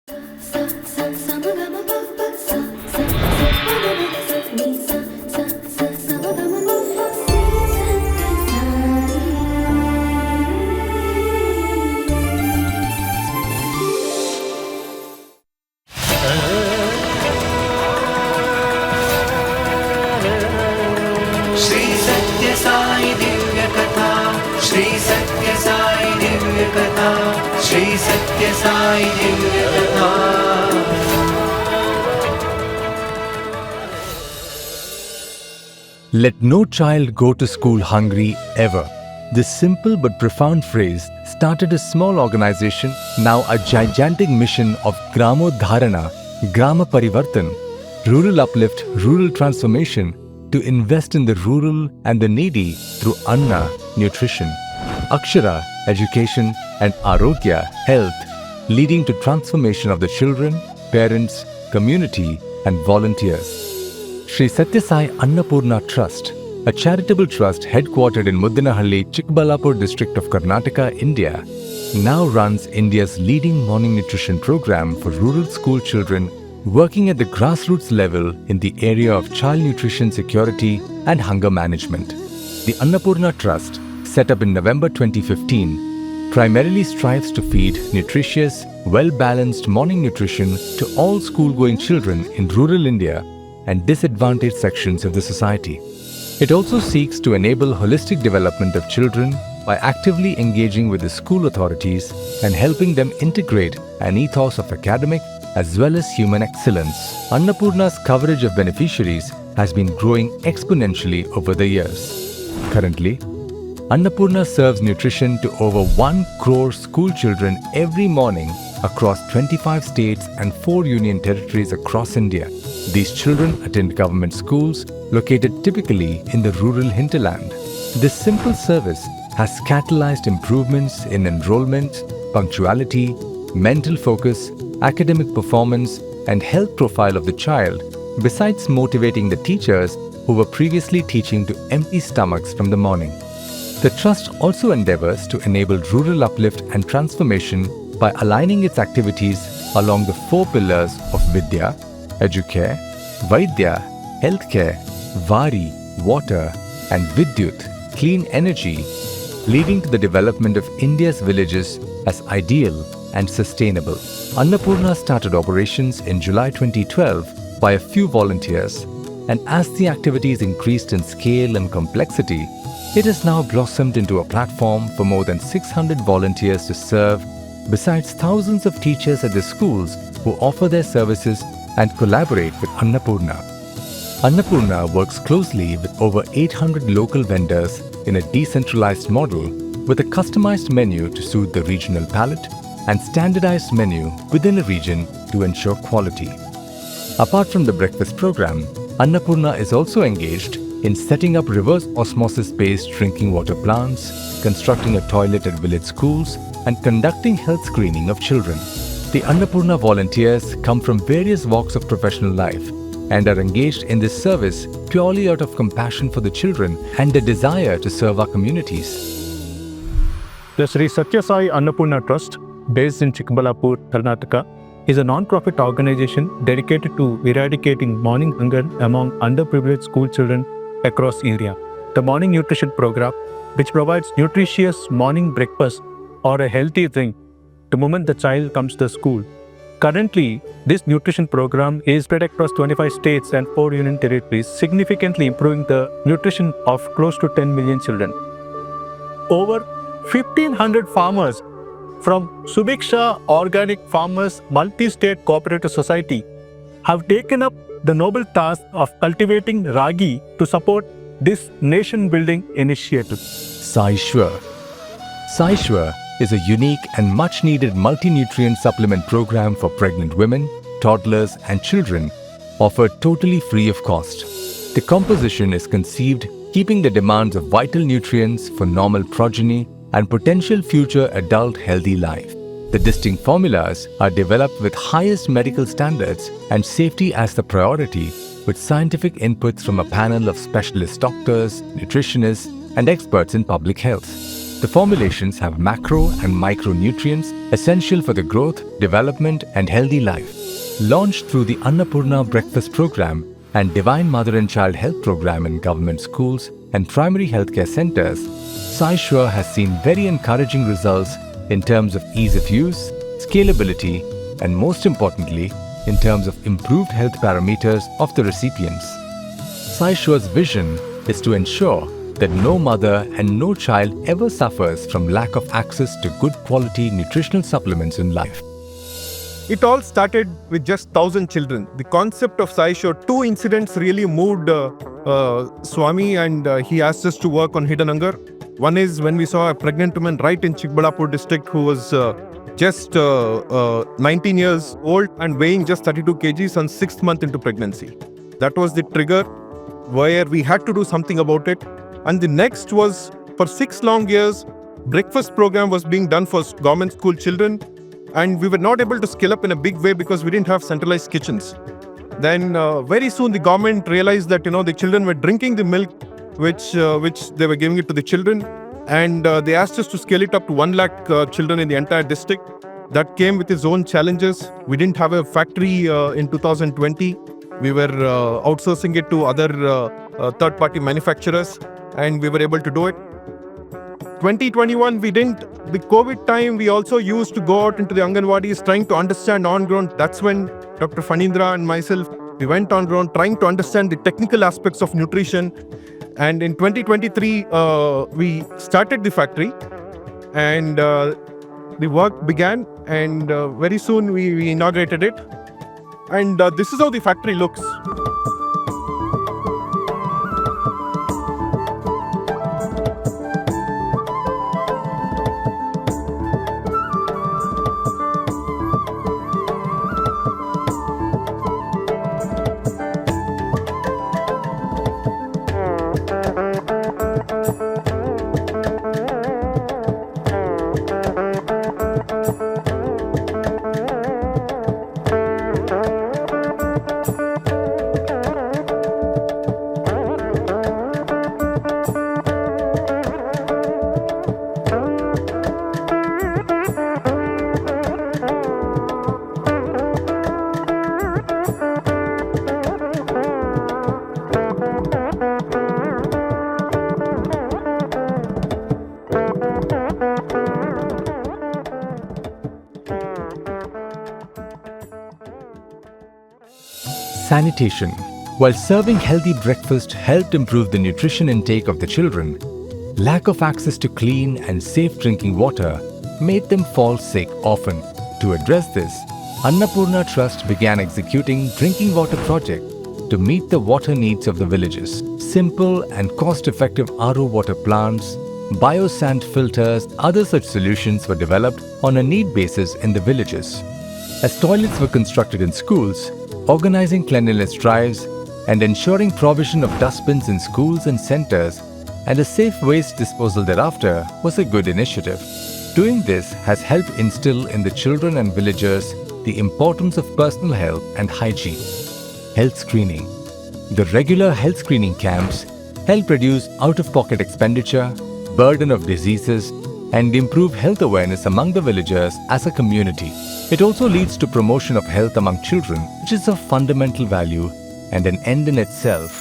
श्री सत्य साई दिव्य कथा, श्री सत्य साई दिव्य कथा, श्री सत्य साई दिव्य कथा। Let no child go to school hungry ever. This simple but profound phrase started a small organization, now a gigantic mission of Gramodharana, Grama Parivartan, rural uplift, rural transformation, to invest in the rural and the needy through Anna, nutrition, Akshara, education, and Arogya, health, leading to transformation of the children, parents, community, and volunteers. Sri Sathya Sai Annapurna Trust, a charitable trust headquartered in Muddinahalli, Chikbalapur district of Karnataka, India, now runs India's leading morning nutrition program for rural school children, working at the grassroots level in the area of child nutrition security and hunger management. The Annapurna Trust, set up in November 2015, primarily strives to feed nutritious, well-balanced morning nutrition to all school-going children in rural India and disadvantaged sections of the society. It also seeks to enable holistic development of children by actively engaging with the school authorities and helping them integrate an ethos of academic as well as human excellence. Annapurna's coverage of beneficiaries has been growing exponentially over the years. Currently, Annapurna serves nutrition to over 1 crore school children every morning across 25 states and 4 union territories across India. These children attend government schools located typically in the rural hinterland. This simple service has catalyzed improvements in enrollment, punctuality, mental focus, academic performance, and health profile of the child, besides motivating the teachers who were previously teaching to empty stomachs from the morning. The Trust also endeavors to enable rural uplift and transformation by aligning its activities along the 4 pillars of Vidya, Educare, Vaidya, Healthcare, Vari, Water, and Vidyut, Clean Energy, leading to the development of India's villages as ideal and sustainable. Annapurna started operations in July 2012 by a few volunteers, and as the activities increased in scale and complexity, it has now blossomed into a platform for more than 600 volunteers to serve, besides thousands of teachers at the schools who offer their services and collaborate with Annapurna. Annapurna works closely with over 800 local vendors in a decentralized model with a customized menu to suit the regional palate and standardized menu within a region to ensure quality. Apart from the breakfast program, Annapurna is also engaged in setting up reverse osmosis-based drinking water plants, constructing a toilet at village schools, and conducting health screening of children. The Annapurna volunteers come from various walks of professional life and are engaged in this service purely out of compassion for the children and a desire to serve our communities. The Sri Sathya Sai Annapurna Trust, based in Chikbalapur, Karnataka, is a non-profit organization dedicated to eradicating morning hunger among underprivileged school children across India. The morning nutrition program, which provides nutritious morning breakfast or a healthy drink the moment the child comes to school. Currently, this nutrition program is spread across 25 states and 4 union territories, significantly improving the nutrition of close to 10 million children. Over 1,500 farmers from Subiksha Organic Farmers Multi-State Cooperative Society have taken up the noble task of cultivating ragi to support this nation-building initiative. SaiSure. SaiSure is a unique and much-needed multi-nutrient supplement program for pregnant women, toddlers, and children, offered totally free of cost. The composition is conceived keeping the demands of vital nutrients for normal progeny and potential future adult healthy life. The distinct formulas are developed with highest medical standards and safety as the priority, with scientific inputs from a panel of specialist doctors, nutritionists, and experts in public health. The formulations have macro and micronutrients essential for the growth, development, and healthy life. Launched through the Annapurna Breakfast Program and Divine Mother and Child Health Program in government schools and primary healthcare centers, SaiSure has seen very encouraging results in terms of ease of use, scalability, and most importantly, in terms of improved health parameters of the recipients. SaiSure's vision is to ensure that no mother and no child ever suffers from lack of access to good quality nutritional supplements in life. It all started with just 1,000 children. The concept of SaiSure, two incidents really moved Swami, and he asked us to work on hidden hunger. One is when we saw a pregnant woman right in Chikbalapur district who was just 19 years old and weighing just 32 kgs on 6th month into pregnancy. That was the trigger where we had to do something about it. And the next was, for 6 long years, breakfast program was being done for government school children, and we were not able to scale up in a big way because we didn't have centralized kitchens. Then very soon the government realized that the children were drinking the milk which they were giving it to the children, and they asked us to scale it up to 1 lakh children in the entire district. That came with its own challenges. We didn't have a factory in 2020. We were outsourcing it to other third-party manufacturers, and we were able to do it. 2021, we didn't. The COVID time, we also used to go out into the Anganwadis trying to understand on ground. That's when Dr. Fanindra and myself, we went on ground trying to understand the technical aspects of nutrition. And in 2023, we started the factory, and the work began, and very soon we inaugurated it. And this is how the factory looks. Sanitation. While serving healthy breakfast helped improve the nutrition intake of the children, lack of access to clean and safe drinking water made them fall sick often. To address this, Annapurna Trust began executing drinking water project to meet the water needs of the villages. Simple and cost-effective RO water plants, biosand filters, other such solutions were developed on a need basis in the villages. As toilets were constructed in schools, organizing cleanliness drives, and ensuring provision of dustbins in schools and centers and a safe waste disposal thereafter was a good initiative. Doing this has helped instill in the children and villagers the importance of personal health and hygiene. Health screening. The regular health screening camps help reduce out-of-pocket expenditure, burden of diseases, and improve health awareness among the villagers as a community. It also leads to promotion of health among children, which is of fundamental value and an end in itself